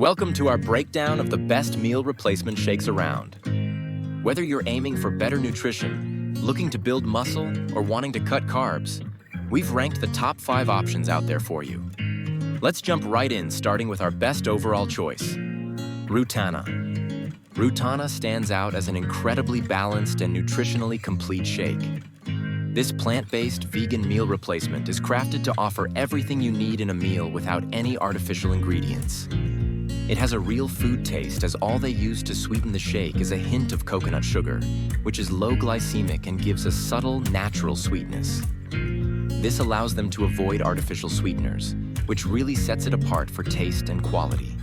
Welcome to our breakdown of the best meal replacement shakes around. Whether you're aiming for better nutrition, looking to build muscle, or wanting to cut carbs, we've ranked the top 5 options out there for you. Let's jump right in, starting with our best overall choice, Rootana. Rootana stands out as an incredibly balanced and nutritionally complete shake. This plant-based vegan meal replacement is crafted to offer everything you need in a meal without any artificial ingredients. It has a real food taste, as all they use to sweeten the shake is a hint of coconut sugar, which is low glycemic and gives a subtle, natural sweetness. This allows them to avoid artificial sweeteners, which really sets it apart for taste and quality.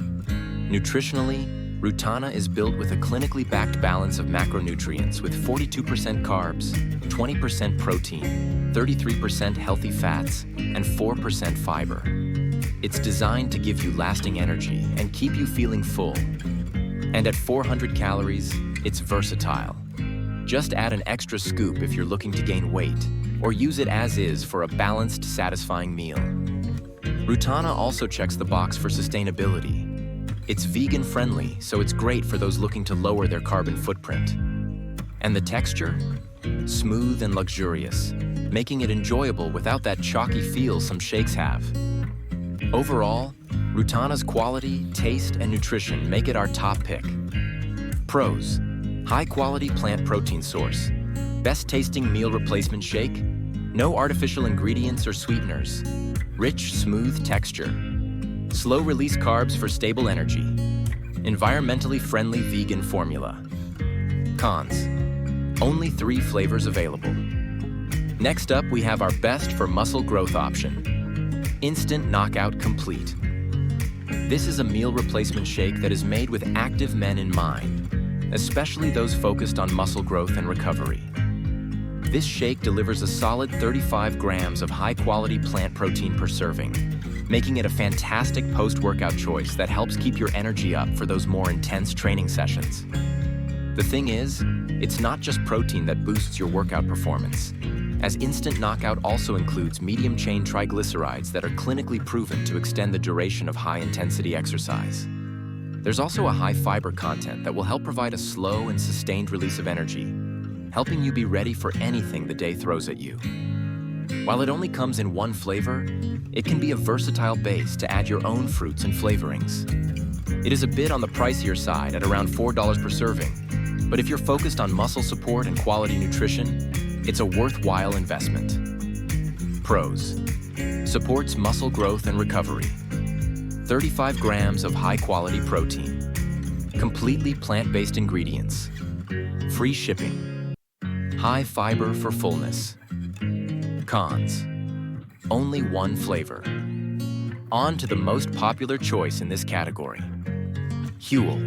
Nutritionally, Rootana is built with a clinically backed balance of macronutrients with 42% carbs, 20% protein, 33% healthy fats, and 4% fiber. It's designed to give you lasting energy and keep you feeling full. And at 400 calories, it's versatile. Just add an extra scoop if you're looking to gain weight, or use it as is for a balanced, satisfying meal. Rootana also checks the box for sustainability. It's vegan-friendly, so it's great for those looking to lower their carbon footprint. And the texture? Smooth and luxurious, making it enjoyable without that chalky feel some shakes have. Overall, Rootana's quality, taste, and nutrition make it our top pick. Pros: high-quality plant protein source, best-tasting meal replacement shake, no artificial ingredients or sweeteners, rich, smooth texture, slow-release carbs for stable energy, environmentally friendly vegan formula. Cons: only 3 flavors available. Next up, we have our best for muscle growth option. Instant Knockout Complete. This is a meal replacement shake that is made with active men in mind, especially those focused on muscle growth and recovery. This shake delivers a solid 35 grams of high-quality plant protein per serving, making it a fantastic post-workout choice that helps keep your energy up for those more intense training sessions. The thing is, it's not just protein that boosts your workout performance, as Instant Knockout also includes medium-chain triglycerides that are clinically proven to extend the duration of high-intensity exercise. There's also a high fiber content that will help provide a slow and sustained release of energy, helping you be ready for anything the day throws at you. While it only comes in 1 flavor, it can be a versatile base to add your own fruits and flavorings. It is a bit on the pricier side at around $4 per serving, but if you're focused on muscle support and quality nutrition, it's a worthwhile investment. Pros: supports muscle growth and recovery. 35 grams of high-quality protein. Completely plant-based ingredients. Free shipping. High fiber for fullness. Cons: only 1 flavor. On to the most popular choice in this category, Huel.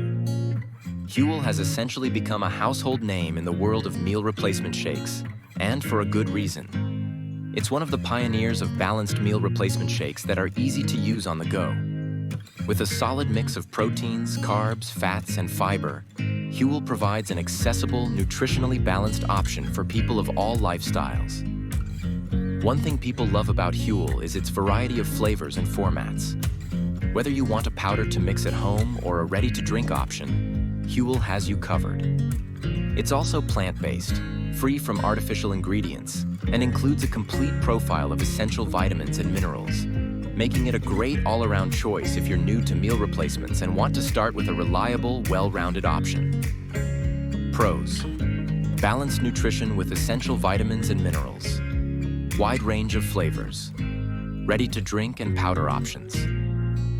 Huel has essentially become a household name in the world of meal replacement shakes, and for a good reason. It's one of the pioneers of balanced meal replacement shakes that are easy to use on the go. With a solid mix of proteins, carbs, fats, and fiber, Huel provides an accessible, nutritionally balanced option for people of all lifestyles. One thing people love about Huel is its variety of flavors and formats. Whether you want a powder to mix at home or a ready-to-drink option, Huel has you covered. It's also plant-based, free from artificial ingredients, and includes a complete profile of essential vitamins and minerals, making it a great all-around choice if you're new to meal replacements and want to start with a reliable, well-rounded option. Pros: balanced nutrition with essential vitamins and minerals. Wide range of flavors. Ready-to-drink and powder options.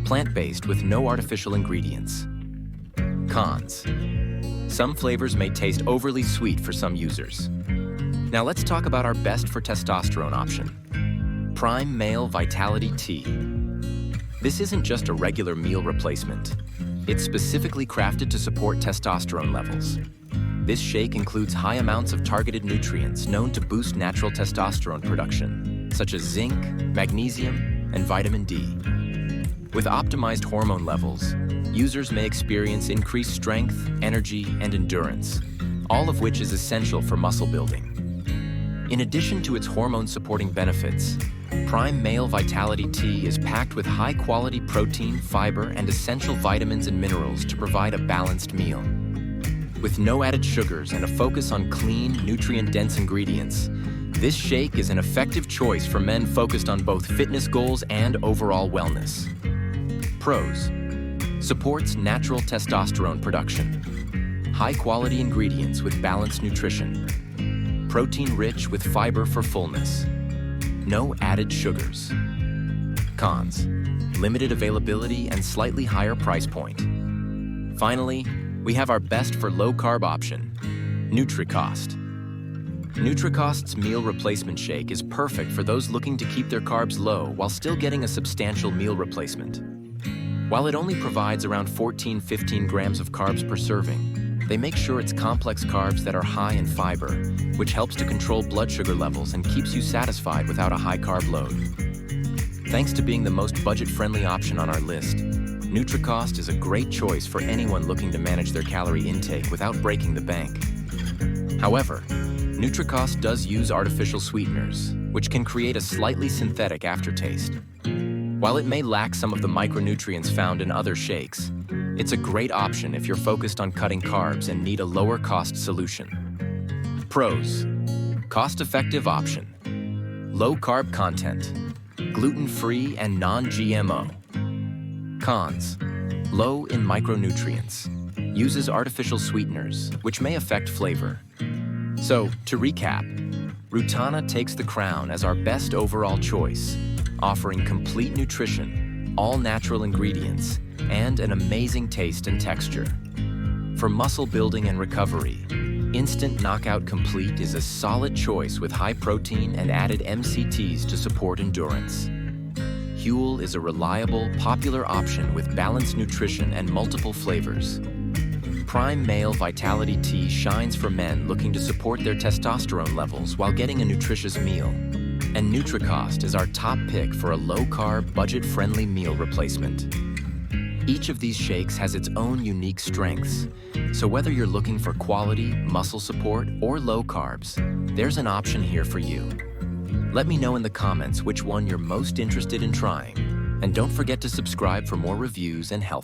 Plant-based with no artificial ingredients. Cons: some flavors may taste overly sweet for some users. Now let's talk about our best for testosterone option, Prime Male Vitality Tea. This isn't just a regular meal replacement. It's specifically crafted to support testosterone levels. This shake includes high amounts of targeted nutrients known to boost natural testosterone production, such as zinc, magnesium, and vitamin D. With optimized hormone levels, users may experience increased strength, energy, and endurance, all of which is essential for muscle building. In addition to its hormone-supporting benefits, Prime Male Vitality Tea is packed with high-quality protein, fiber, and essential vitamins and minerals to provide a balanced meal. With no added sugars and a focus on clean, nutrient-dense ingredients, this shake is an effective choice for men focused on both fitness goals and overall wellness. Pros: supports natural testosterone production. High-quality ingredients with balanced nutrition. Protein-rich with fiber for fullness. No added sugars. Cons: limited availability and slightly higher price point. Finally, we have our best for low-carb option, Nutricost. Nutricost's meal replacement shake is perfect for those looking to keep their carbs low while still getting a substantial meal replacement. While it only provides around 14-15 grams of carbs per serving, they make sure it's complex carbs that are high in fiber, which helps to control blood sugar levels and keeps you satisfied without a high carb load. Thanks to being the most budget-friendly option on our list, Nutricost is a great choice for anyone looking to manage their calorie intake without breaking the bank. However, Nutricost does use artificial sweeteners, which can create a slightly synthetic aftertaste. While it may lack some of the micronutrients found in other shakes, it's a great option if you're focused on cutting carbs and need a lower-cost solution. Pros: cost-effective option. Low-carb content. Gluten-free and non-GMO. Cons: low in micronutrients. Uses artificial sweeteners, which may affect flavor. So, to recap, Rootana takes the crown as our best overall choice, offering complete nutrition, all natural ingredients, and an amazing taste and texture. For muscle building and recovery, Instant Knockout Complete is a solid choice with high protein and added MCTs to support endurance. Huel is a reliable, popular option with balanced nutrition and multiple flavors. Prime Male Vitality Tea shines for men looking to support their testosterone levels while getting a nutritious meal. And Nutricost is our top pick for a low-carb, budget-friendly meal replacement. Each of these shakes has its own unique strengths, so whether you're looking for quality, muscle support, or low carbs, there's an option here for you. Let me know in the comments which one you're most interested in trying, and don't forget to subscribe for more reviews and health